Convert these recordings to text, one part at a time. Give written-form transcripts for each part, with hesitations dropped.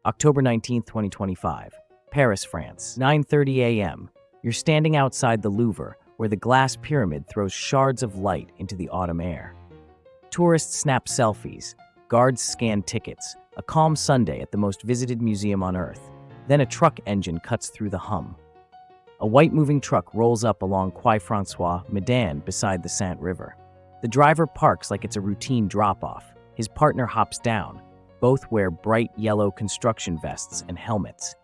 October 19th, 2025. Paris, France. 9:30 a.m. You're standing outside the Louvre, where the glass pyramid throws shards of light into the autumn air. Tourists snap selfies. Guards scan tickets. A calm Sunday at the most visited museum on Earth. Then a truck engine cuts through the hum. A white moving truck rolls up along Quai François Medan beside the Seine River. The driver parks like it's a routine drop-off. His partner hops down. Both wear bright yellow construction vests and helmets.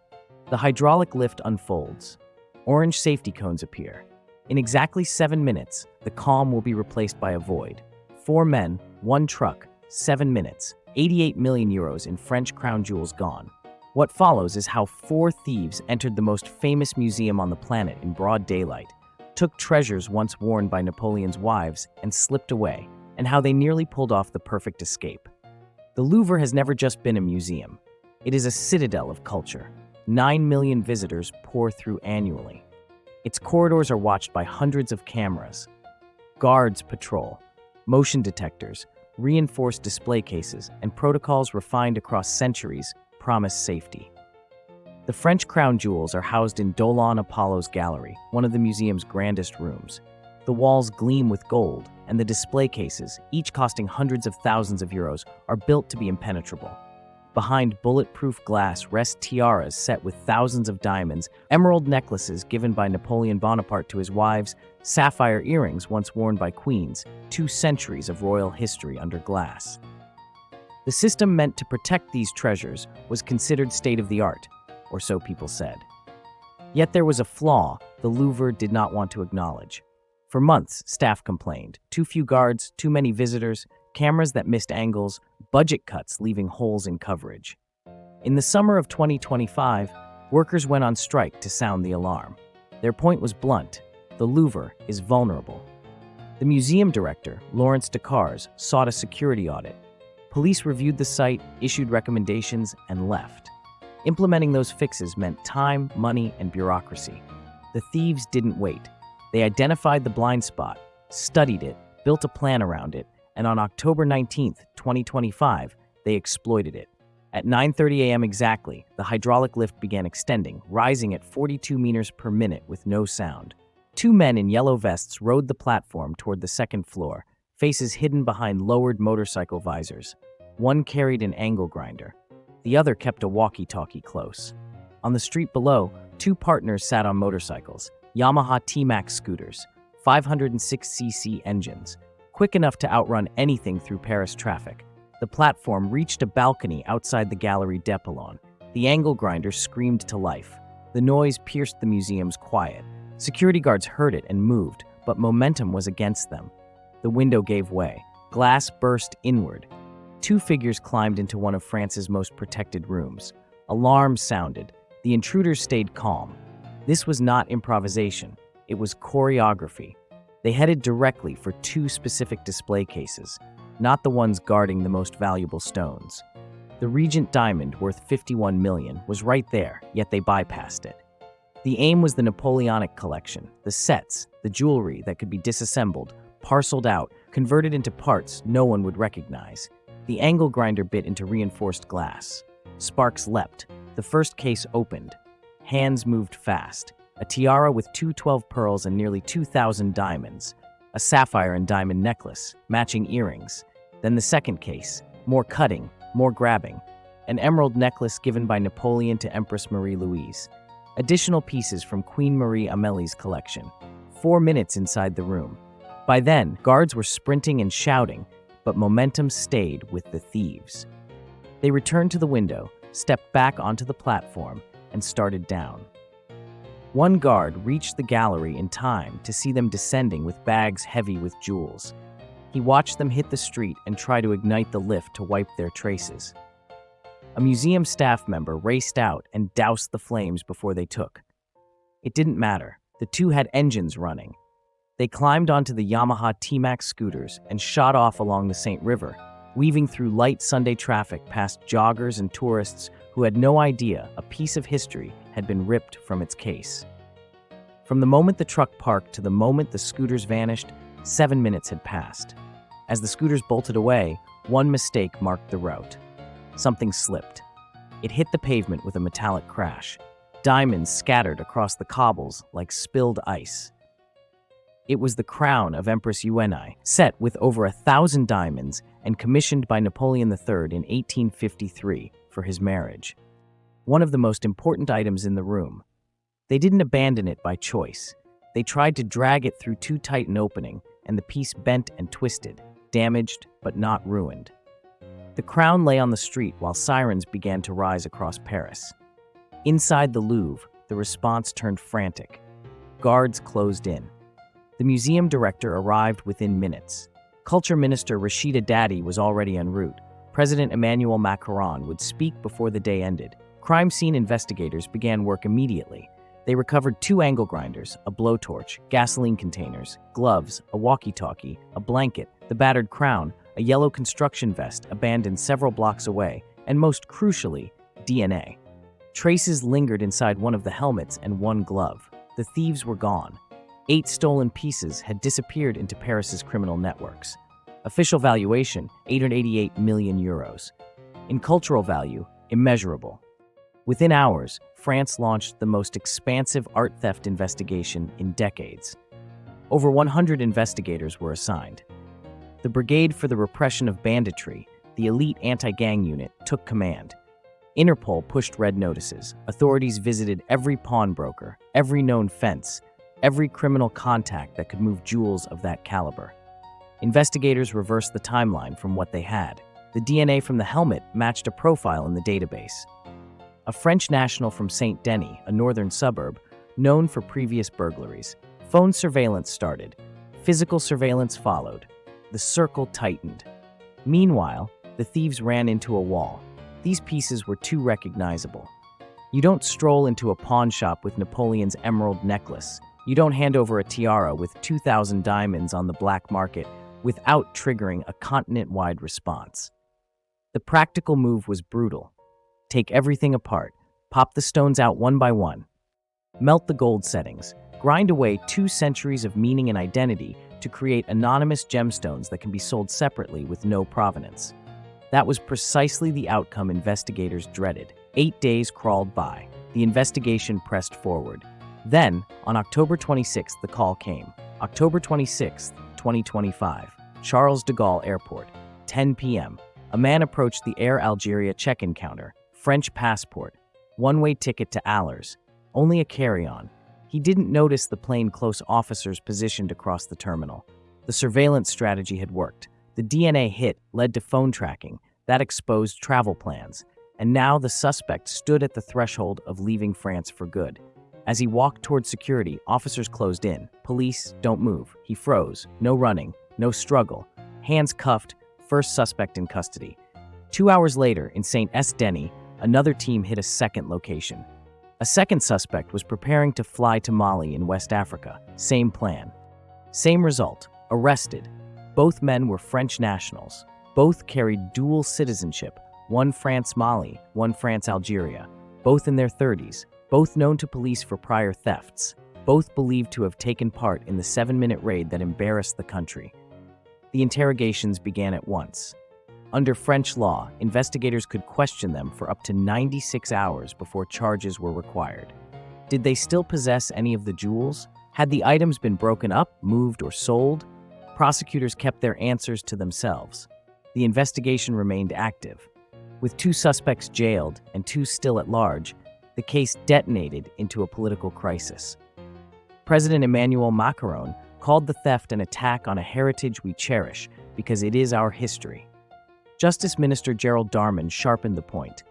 The hydraulic lift unfolds. Orange safety cones appear. In exactly 7 minutes, the calm will be replaced by a void. 4 men, 1 truck, 7 minutes, 88 million euros in French crown jewels gone. What follows is how 4 thieves entered the most famous museum on the planet in broad daylight, took treasures once worn by Napoleon's wives, and slipped away, and how they nearly pulled off the perfect escape. The Louvre has never just been a museum. It is a citadel of culture. 9 million visitors pour through annually. Its corridors are watched by hundreds of cameras. Guards patrol. Motion detectors, reinforced display cases, and protocols refined across centuries promise safety. The French crown jewels are housed in Dollon Apollo's gallery, one of the museum's grandest rooms. The walls gleam with gold, and the display cases, each costing hundreds of thousands of euros, are built to be impenetrable. Behind bulletproof glass rest tiaras set with thousands of diamonds, emerald necklaces given by Napoleon Bonaparte to his wives, sapphire earrings once worn by queens, 2 centuries of royal history under glass. The system meant to protect these treasures was considered state-of-the-art, or so people said. Yet there was a flaw the Louvre did not want to acknowledge. For months, staff complained. Too few guards, too many visitors, cameras that missed angles, budget cuts leaving holes in coverage. In the summer of 2025, workers went on strike to sound the alarm. Their point was blunt: the Louvre is vulnerable. The museum director, Laurence Decars, sought a security audit. Police reviewed the site, issued recommendations, and left. Implementing those fixes meant time, money, and bureaucracy. The thieves didn't wait. They identified the blind spot, studied it, built a plan around it, and on October 19th, 2025, they exploited it. At 9:30 a.m. exactly, the hydraulic lift began extending, rising at 42 meters per minute with no sound. 2 men in yellow vests rode the platform toward the second floor, faces hidden behind lowered motorcycle visors. One carried an angle grinder. The other kept a walkie-talkie close. On the street below, 2 partners sat on motorcycles, Yamaha T-Max scooters, 506cc engines, quick enough to outrun anything through Paris traffic. The platform reached a balcony outside the Galerie d'Apollon. The angle grinder screamed to life. The noise pierced the museum's quiet. Security guards heard it and moved, but momentum was against them. The window gave way. Glass burst inward. 2 figures climbed into one of France's most protected rooms. Alarms sounded. The intruders stayed calm. This was not improvisation. It was choreography. They headed directly for 2 specific display cases, not the ones guarding the most valuable stones. The Regent diamond, worth 51 million, was right there, yet they bypassed it. The aim was the Napoleonic collection, the sets, the jewelry that could be disassembled, parceled out, converted into parts no one would recognize. The angle grinder bit into reinforced glass. Sparks leapt. The first case opened. Hands moved fast. A tiara with 212 pearls and nearly 2,000 diamonds. A sapphire and diamond necklace, matching earrings. Then the second case. More cutting, more grabbing. An emerald necklace given by Napoleon to Empress Marie-Louise. Additional pieces from Queen Marie Amélie's collection. 4 minutes inside the room. By then, guards were sprinting and shouting, but momentum stayed with the thieves. They returned to the window, stepped back onto the platform, and started down. One guard reached the gallery in time to see them descending with bags heavy with jewels. He watched them hit the street and try to ignite the lift to wipe their traces. A museum staff member raced out and doused the flames before they took. It didn't matter. The 2 had engines running. They climbed onto the Yamaha T-Max scooters and shot off along the St. River, weaving through light Sunday traffic past joggers and tourists who had no idea a piece of history had been ripped from its case. From the moment the truck parked to the moment the scooters vanished, 7 minutes had passed. As the scooters bolted away, one mistake marked the route. Something slipped. It hit the pavement with a metallic crash. Diamonds scattered across the cobbles like spilled ice. It was the crown of Empress Eugenie, set with over 1,000 diamonds and commissioned by Napoleon III in 1853 for his marriage. One of the most important items in the room. They didn't abandon it by choice. They tried to drag it through too tight an opening, and the piece bent and twisted, damaged but not ruined. The crown lay on the street while sirens began to rise across Paris. Inside the Louvre, the response turned frantic. Guards closed in. The museum director arrived within minutes. Culture Minister Rashida Dati was already en route. President Emmanuel Macron would speak before the day ended. Crime scene investigators began work immediately. They recovered 2 angle grinders, a blowtorch, gasoline containers, gloves, a walkie-talkie, a blanket, the battered crown, a yellow construction vest abandoned several blocks away, and most crucially, DNA. Traces lingered inside one of the helmets and 1 glove. The thieves were gone. 8 stolen pieces had disappeared into Paris's criminal networks. Official valuation, €888 million. In cultural value, immeasurable. Within hours, France launched the most expansive art theft investigation in decades. Over 100 investigators were assigned. The Brigade for the Repression of Banditry, the elite anti-gang unit, took command. Interpol pushed red notices. Authorities visited every pawnbroker, every known fence, every criminal contact that could move jewels of that caliber. Investigators reversed the timeline from what they had. The DNA from the helmet matched a profile in the database. A French national from Saint-Denis, a northern suburb, known for previous burglaries. Phone surveillance started. Physical surveillance followed. The circle tightened. Meanwhile, the thieves ran into a wall. These pieces were too recognizable. You don't stroll into a pawn shop with Napoleon's emerald necklace. You don't hand over a tiara with 2,000 diamonds on the black market without triggering a continent-wide response. The practical move was brutal. Take everything apart, pop the stones out one by one. Melt the gold settings, grind away 2 centuries of meaning and identity to create anonymous gemstones that can be sold separately with no provenance. That was precisely the outcome investigators dreaded. 8 days crawled by. The investigation pressed forward. Then, on October 26th, the call came. October 26th, 2025, Charles de Gaulle Airport, 10 p.m. A man approached the Air Algeria check-in counter. French passport, one-way ticket to Allers, only a carry-on. He didn't notice the plainclothes officers positioned across the terminal. The surveillance strategy had worked. The DNA hit led to phone tracking. That exposed travel plans. And now the suspect stood at the threshold of leaving France for good. As he walked toward security, officers closed in. Police, don't move. He froze. No running. No struggle. Hands cuffed. First suspect in custody. 2 hours later, in Saint-Denis, another team hit a second location. A second suspect was preparing to fly to Mali in West Africa. Same plan. Same result. Arrested. Both men were French nationals. Both carried dual citizenship, one France-Mali, one France-Algeria. Both in their 30s. Both known to police for prior thefts. Both believed to have taken part in the 7-minute raid that embarrassed the country. The interrogations began at once. Under French law, investigators could question them for up to 96 hours before charges were required. Did they still possess any of the jewels? Had the items been broken up, moved, or sold? Prosecutors kept their answers to themselves. The investigation remained active. With 2 suspects jailed and 2 still at large, the case detonated into a political crisis. President Emmanuel Macron called the theft an attack on a heritage we cherish because it is our history. Justice Minister Gerald Darman sharpened the point.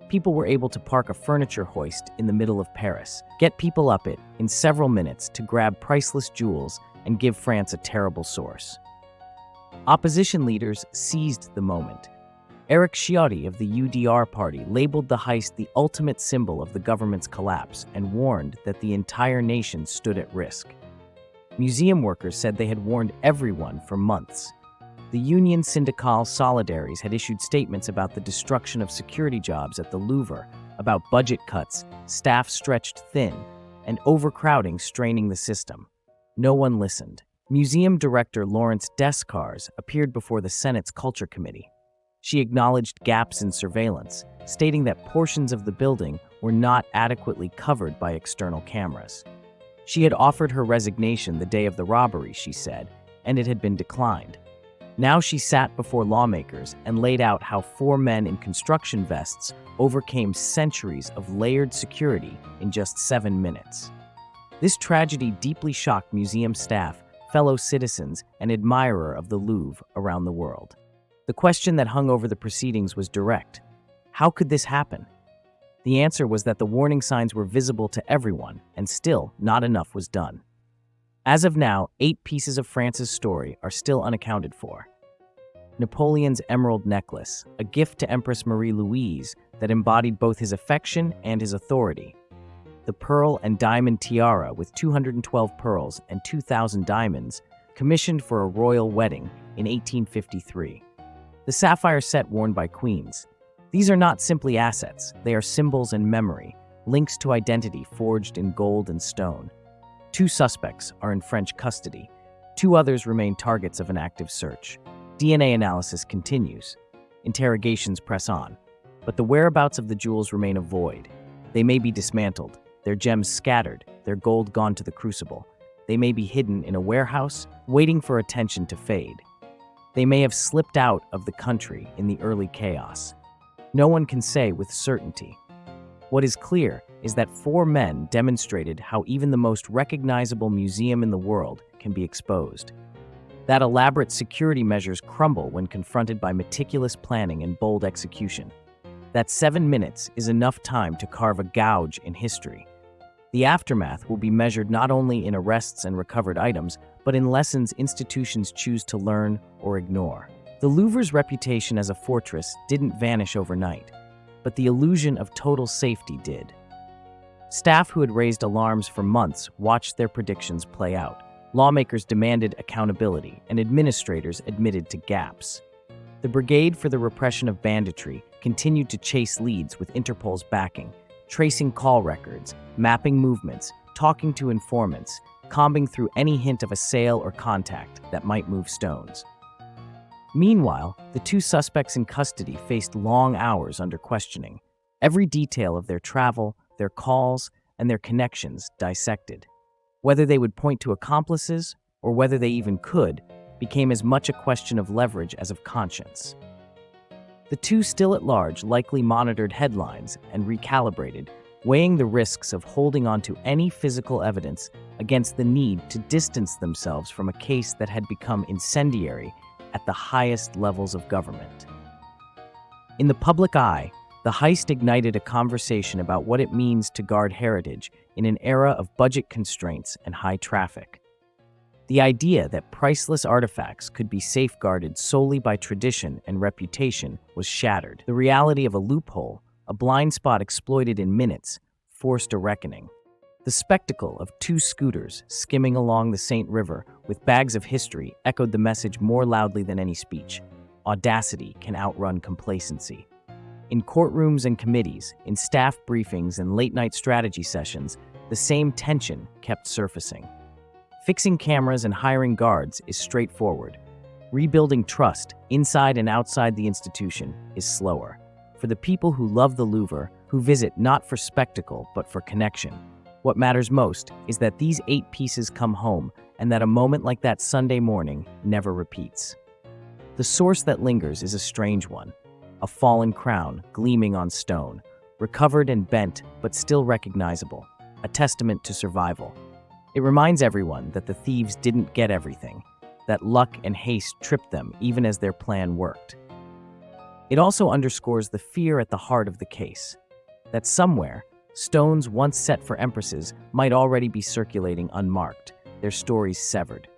People were able to park a furniture hoist in the middle of Paris, get people up it in several minutes to grab priceless jewels and give France a terrible source. Opposition leaders seized the moment. Eric Ciotti of the UDR party labeled the heist the ultimate symbol of the government's collapse and warned that the entire nation stood at risk. Museum workers said they had warned everyone for months. The Union Syndicale Solidaires had issued statements about the destruction of security jobs at the Louvre, about budget cuts, staff stretched thin, and overcrowding straining the system. No one listened. Museum director Laurence Descartes appeared before the Senate's Culture Committee. She acknowledged gaps in surveillance, stating that portions of the building were not adequately covered by external cameras. She had offered her resignation the day of the robbery, she said, and it had been declined. Now she sat before lawmakers and laid out how 4 men in construction vests overcame centuries of layered security in just 7 minutes. This tragedy deeply shocked museum staff, fellow citizens, and admirers of the Louvre around the world. The question that hung over the proceedings was direct. How could this happen? The answer was that the warning signs were visible to everyone, and still not enough was done. As of now, 8 pieces of France's story are still unaccounted for. Napoleon's emerald necklace, a gift to Empress Marie-Louise that embodied both his affection and his authority. The pearl and diamond tiara with 212 pearls and 2,000 diamonds, commissioned for a royal wedding in 1853. The sapphire set worn by queens. These are not simply assets, they are symbols and memory, links to identity forged in gold and stone. 2 suspects are in French custody. 2 others remain targets of an active search. DNA analysis continues. Interrogations press on. But the whereabouts of the jewels remain a void. They may be dismantled, their gems scattered, their gold gone to the crucible. They may be hidden in a warehouse, waiting for attention to fade. They may have slipped out of the country in the early chaos. No one can say with certainty. What is clear is that 4 men demonstrated how even the most recognizable museum in the world can be exposed. That elaborate security measures crumble when confronted by meticulous planning and bold execution. That 7 minutes is enough time to carve a gouge in history. The aftermath will be measured not only in arrests and recovered items, but in lessons institutions choose to learn or ignore. The Louvre's reputation as a fortress didn't vanish overnight, but the illusion of total safety did. Staff who had raised alarms for months watched their predictions play out. Lawmakers demanded accountability, and administrators admitted to gaps. The Brigade for the Repression of Banditry continued to chase leads with Interpol's backing, tracing call records, mapping movements, talking to informants, combing through any hint of a sale or contact that might move stones. Meanwhile, the 2 suspects in custody faced long hours under questioning, every detail of their travel, their calls, and their connections dissected. Whether they would point to accomplices, or whether they even could, became as much a question of leverage as of conscience. The 2 still at large likely monitored headlines and recalibrated, weighing the risks of holding on to any physical evidence against the need to distance themselves from a case that had become incendiary at the highest levels of government. In the public eye, the heist ignited a conversation about what it means to guard heritage in an era of budget constraints and high traffic. The idea that priceless artifacts could be safeguarded solely by tradition and reputation was shattered. The reality of a loophole, a blind spot exploited in minutes, forced a reckoning. The spectacle of 2 scooters skimming along the St. River with bags of history echoed the message more loudly than any speech. Audacity can outrun complacency. In courtrooms and committees, in staff briefings and late-night strategy sessions, the same tension kept surfacing. Fixing cameras and hiring guards is straightforward. Rebuilding trust, inside and outside the institution, is slower. For the people who love the Louvre, who visit not for spectacle but for connection, what matters most is that these 8 pieces come home and that a moment like that Sunday morning never repeats. The source that lingers is a strange one. A fallen crown gleaming on stone, recovered and bent but still recognizable, a testament to survival. It reminds everyone that the thieves didn't get everything, that luck and haste tripped them even as their plan worked. It also underscores the fear at the heart of the case, that somewhere, stones once set for empresses might already be circulating unmarked, their stories severed.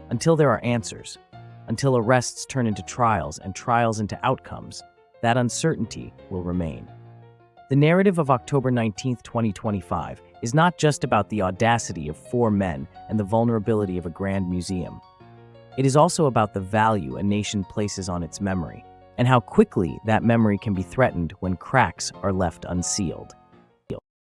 Until there are answers, until arrests turn into trials and trials into outcomes, that uncertainty will remain. The narrative of October 19, 2025 is not just about the audacity of 4 men and the vulnerability of a grand museum. It is also about the value a nation places on its memory, and how quickly that memory can be threatened when cracks are left unsealed.